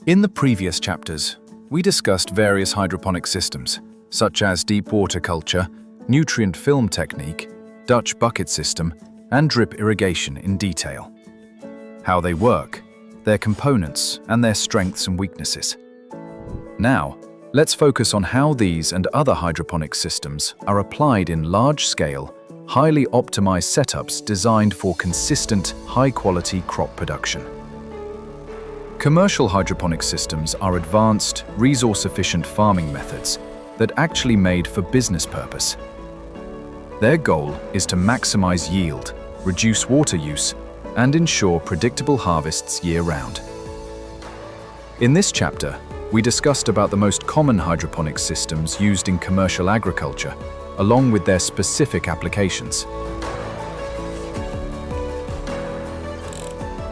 In the previous chapters, we discussed various hydroponic systems, such as deep water culture, nutrient film technique, Dutch bucket system, and drip irrigation in detail. How they work, their components, and their strengths and weaknesses. Now, let's focus on how these and other hydroponic systems are applied in large-scale, highly optimized setups designed for consistent, high-quality crop production. Commercial hydroponic systems are advanced, resource-efficient farming methods that actually made for business purpose. Their goal is to maximize yield, reduce water use, and ensure predictable harvests year-round. In this chapter, we discussed about the most common hydroponic systems used in commercial agriculture, along with their specific applications.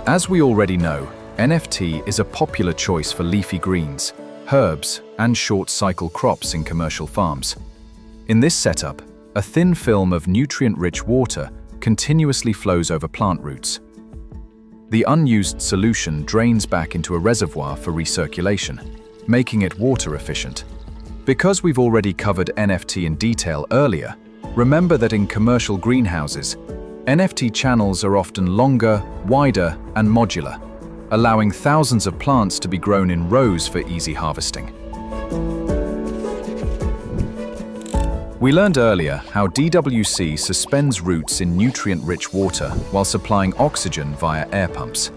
As we already know, NFT is a popular choice for leafy greens, herbs, and short-cycle crops in commercial farms. In this setup, a thin film of nutrient-rich water continuously flows over plant roots. The unused solution drains back into a reservoir for recirculation, making it water efficient. Because we've already covered NFT in detail earlier, remember that in commercial greenhouses, NFT channels are often longer, wider, and modular, allowing thousands of plants to be grown in rows for easy harvesting. We learned earlier how DWC suspends roots in nutrient-rich water while supplying oxygen via air pumps.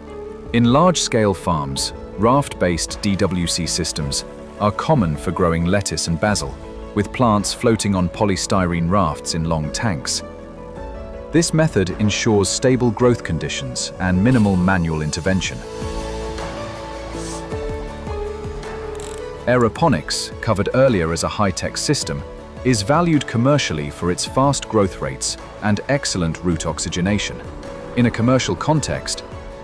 In large-scale farms, raft-based DWC systems are common for growing lettuce and basil, with plants floating on polystyrene rafts in long tanks. This method ensures stable growth conditions and minimal manual intervention. Hydroponics, covered earlier as a high-tech system, is valued commercially for its fast growth rates and excellent root oxygenation. In a commercial context,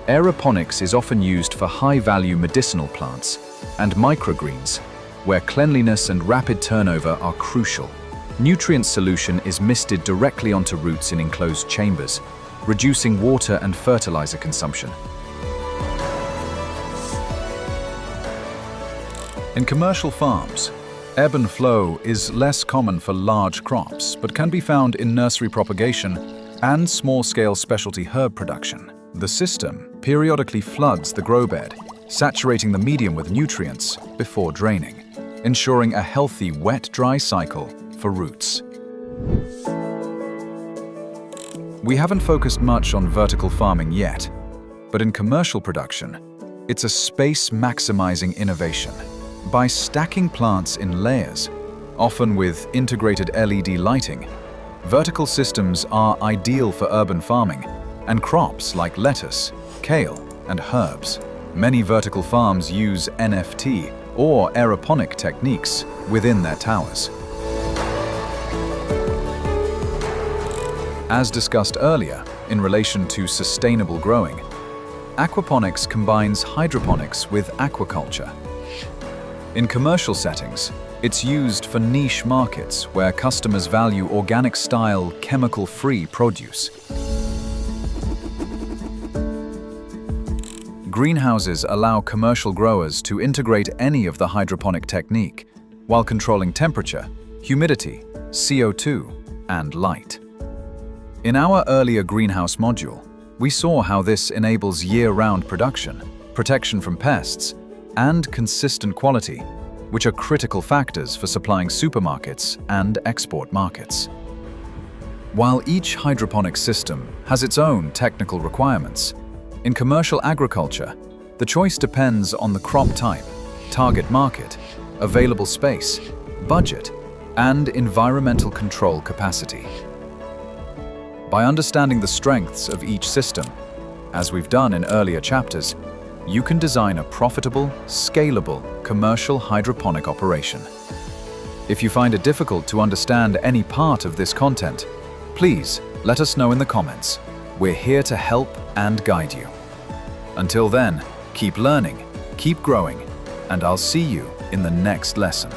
aeroponics is often used for high-value medicinal plants and microgreens, where cleanliness and rapid turnover are crucial. Nutrient solution is misted directly onto roots in enclosed chambers, reducing water and fertilizer consumption. In commercial farms, ebb and flow is less common for large crops, but can be found in nursery propagation and small-scale specialty herb production. The system periodically floods the grow bed, saturating the medium with nutrients before draining, ensuring a healthy wet-dry cycle for roots. We haven't focused much on vertical farming yet, but in commercial production, it's a space-maximizing innovation. By stacking plants in layers, often with integrated LED lighting, vertical systems are ideal for urban farming and crops like lettuce, kale, and herbs. Many vertical farms use NFT or aeroponic techniques within their towers. As discussed earlier, in relation to sustainable growing, aquaponics combines hydroponics with aquaculture. In commercial settings, it's used for niche markets where customers value organic-style, chemical-free produce. Greenhouses allow commercial growers to integrate any of the hydroponic technique while controlling temperature, humidity, CO2, and light. In our earlier greenhouse module, we saw how this enables year-round production, protection from pests, and consistent quality, which are critical factors for supplying supermarkets and export markets. While each hydroponic system has its own technical requirements, in commercial agriculture, the choice depends on the crop type, target market, available space, budget, and environmental control capacity. By understanding the strengths of each system, as we've done in earlier chapters, you can design a profitable, scalable, commercial hydroponic operation. If you find it difficult to understand any part of this content, please let us know in the comments. We're here to help and guide you. Until then, keep learning, keep growing, and I'll see you in the next lesson.